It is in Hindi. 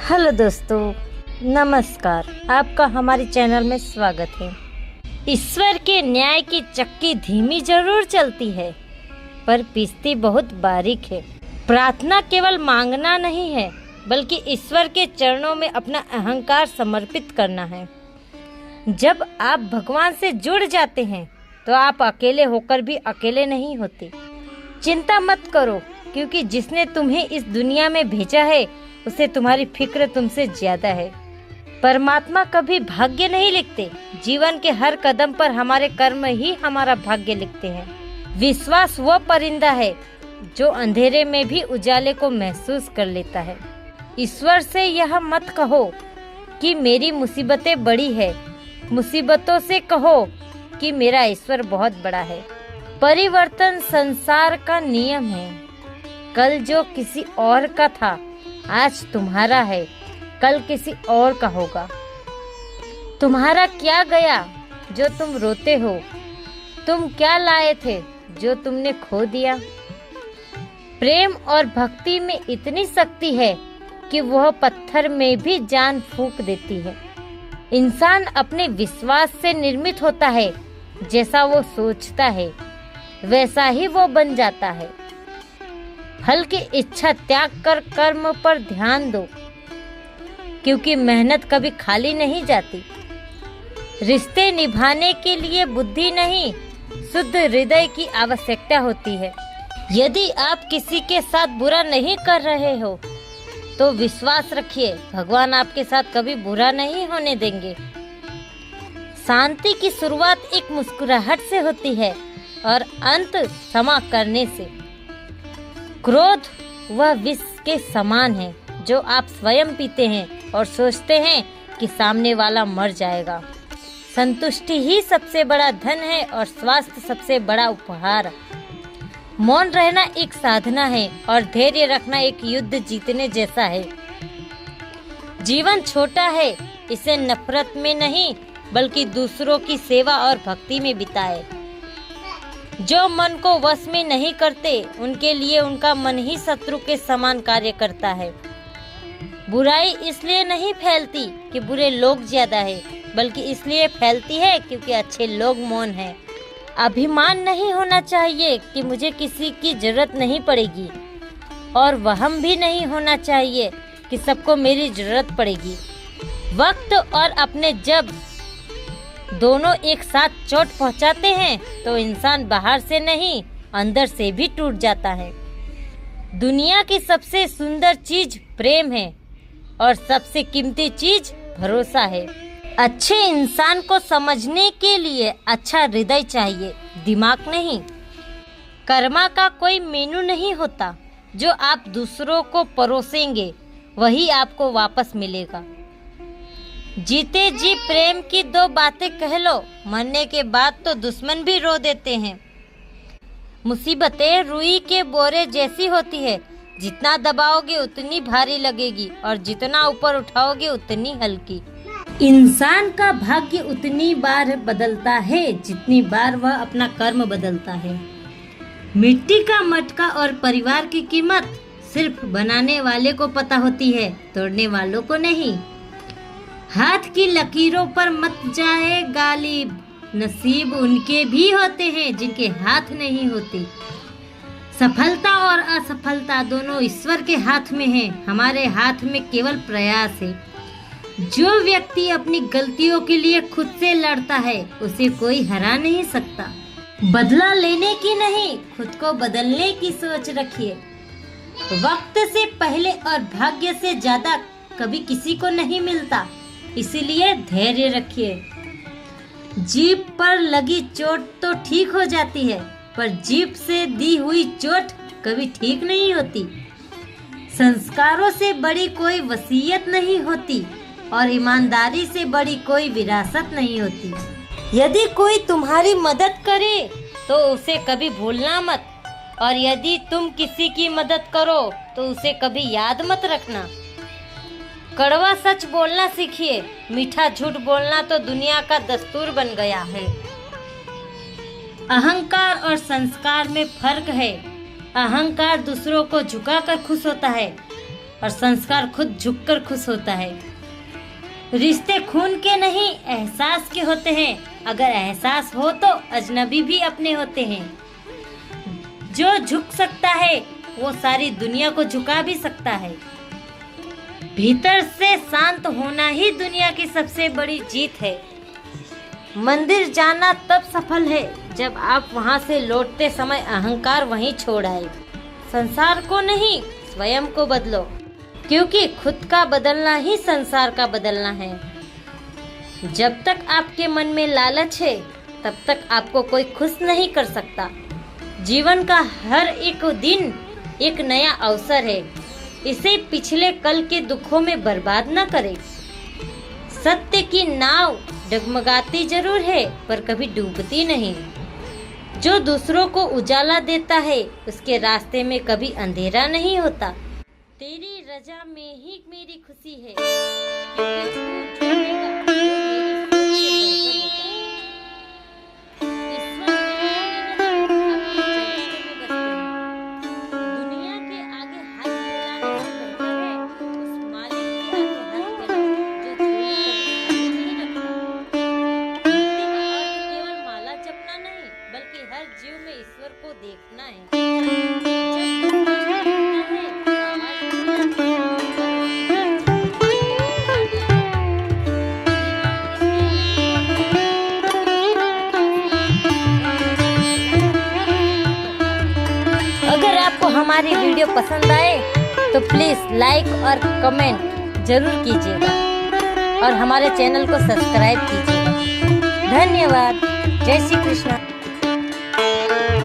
हेलो दोस्तों, नमस्कार। आपका हमारे चैनल में स्वागत है। ईश्वर के न्याय की चक्की धीमी जरूर चलती है, पर पिसती बहुत बारीक है। प्रार्थना केवल मांगना नहीं है, बल्कि ईश्वर के चरणों में अपना अहंकार समर्पित करना है। जब आप भगवान से जुड़ जाते हैं, तो आप अकेले होकर भी अकेले नहीं होते। चिंता मत करो, क्योंकि जिसने तुम्हें इस दुनिया में भेजा है, उसे तुम्हारी फिक्र तुमसे ज्यादा है। परमात्मा कभी भाग्य नहीं लिखते। जीवन के हर कदम पर हमारे कर्म ही हमारा भाग्य लिखते हैं। विश्वास वो परिंदा है जो अंधेरे में भी उजाले को महसूस कर लेता है। ईश्वर से यह मत कहो कि मेरी मुसीबतें बड़ी है, मुसीबतों से कहो कि मेरा ईश्वर बहुत बड़ा है। परिवर्तन संसार का नियम है। कल जो किसी और का था, आज तुम्हारा है, कल किसी और का होगा। तुम्हारा क्या गया जो तुम रोते हो? तुम क्या लाए थे जो तुमने खो दिया? प्रेम और भक्ति में इतनी शक्ति है कि वह पत्थर में भी जान फूंक देती है। इंसान अपने विश्वास से निर्मित होता है। जैसा वो सोचता है, वैसा ही वो बन जाता है। फल की इच्छा त्याग कर कर्म पर ध्यान दो, क्योंकि मेहनत कभी खाली नहीं जाती। रिश्ते निभाने के लिए बुद्धि नहीं, शुद्ध हृदय की आवश्यकता होती है। यदि आप किसी के साथ बुरा नहीं कर रहे हो, तो विश्वास रखिए, भगवान आपके साथ कभी बुरा नहीं होने देंगे। शांति की शुरुआत एक मुस्कुराहट से होती है और अंत क्षमा करने से। क्रोध वह विष के समान है जो आप स्वयं पीते हैं और सोचते हैं कि सामने वाला मर जाएगा। संतुष्टि ही सबसे बड़ा धन है और स्वास्थ्य सबसे बड़ा उपहार। मौन रहना एक साधना है और धैर्य रखना एक युद्ध जीतने जैसा है। जीवन छोटा है, इसे नफरत में नहीं, बल्कि दूसरों की सेवा और भक्ति में बिताए। जो मन को वश में नहीं करते, उनके लिए उनका मन ही शत्रु के समान कार्य करता है। बुराई इसलिए नहीं फैलती कि बुरे लोग ज्यादा है, बल्कि इसलिए फैलती है क्योंकि अच्छे लोग मौन हैं। अभिमान नहीं होना चाहिए कि मुझे किसी की जरूरत नहीं पड़ेगी, और वहम भी नहीं होना चाहिए कि सबको मेरी जरूरत पड़ेगी। वक्त और अपने जब दोनों एक साथ चोट पहुंचाते हैं, तो इंसान बाहर से नहीं, अंदर से भी टूट जाता है। दुनिया की सबसे सुंदर चीज प्रेम है और सबसे कीमती चीज भरोसा है। अच्छे इंसान को समझने के लिए अच्छा हृदय चाहिए, दिमाग नहीं। कर्मा का कोई मेनू नहीं होता। जो आप दूसरों को परोसेंगे, वही आपको वापस मिलेगा। जीते जी प्रेम की दो बातें कह लो, मरने के बाद तो दुश्मन भी रो देते हैं। मुसीबतें रुई के बोरे जैसी होती है, जितना दबाओगे उतनी भारी लगेगी और जितना ऊपर उठाओगे उतनी हल्की। इंसान का भाग्य उतनी बार बदलता है जितनी बार वह अपना कर्म बदलता है। मिट्टी का मटका और परिवार की कीमत सिर्फ बनाने वाले को पता होती है, तोड़ने वालों को नहीं। हाथ की लकीरों पर मत जाए गालिब, नसीब उनके भी होते हैं जिनके हाथ नहीं होते। सफलता और असफलता दोनों ईश्वर के हाथ में है, हमारे हाथ में केवल प्रयास है। जो व्यक्ति अपनी गलतियों के लिए खुद से लड़ता है, उसे कोई हरा नहीं सकता। बदला लेने की नहीं, खुद को बदलने की सोच रखिए। वक्त से पहले और भाग्य से ज्यादा कभी किसी को नहीं मिलता, इसीलिए धैर्य रखिए। जीभ पर लगी चोट तो ठीक हो जाती है, पर जीभ से दी हुई चोट कभी ठीक नहीं होती। संस्कारों से बड़ी कोई वसीयत नहीं होती और ईमानदारी से बड़ी कोई विरासत नहीं होती। यदि कोई तुम्हारी मदद करे, तो उसे कभी भूलना मत, और यदि तुम किसी की मदद करो, तो उसे कभी याद मत रखना। कड़वा सच बोलना सीखिए, मीठा झूठ बोलना तो दुनिया का दस्तूर बन गया है। अहंकार और संस्कार में फर्क है। अहंकार दूसरों को झुकाकर खुश होता है, और संस्कार खुद झुककर खुश होता है। रिश्ते खून के नहीं एहसास के होते हैं। अगर एहसास हो तो अजनबी भी अपने होते हैं। जो झुक सकता है वो सारी दुनिया को झुका भी सकता है। भीतर से शांत होना ही दुनिया की सबसे बड़ी जीत है। मंदिर जाना तब सफल है जब आप वहां से लौटते समय अहंकार वहीं छोड़ आए। संसार को नहीं, स्वयं को बदलो, क्योंकि खुद का बदलना ही संसार का बदलना है। जब तक आपके मन में लालच है तब तक आपको कोई खुश नहीं कर सकता। जीवन का हर एक दिन एक नया अवसर है। इसे पिछले कल के दुखों में बर्बाद न करें। सत्य की नाव डगमगाती जरूर है पर कभी डूबती नहीं। जो दूसरों को उजाला देता है उसके रास्ते में कभी अंधेरा नहीं होता। तेरी रजा में ही मेरी खुशी है, क्योंकि तू जो देगा वो मेरी सोच से बढ़कर होता है। दुनिया के आगे हाथ फैलाने से बेहतर है उस मालिक के आगे हाथ फैलाओ जो झोली कभी खाली नहीं रखता। भक्ति का अर्थ केवल माला जपना नहीं बल्कि हर जीव में ईश्वर को देखना है। अगर आपको हमारी वीडियो पसंद आए तो प्लीज लाइक और कमेंट जरूर कीजिएगा और हमारे चैनल को सब्सक्राइब कीजिएगा। धन्यवाद। जय श्री कृष्ण।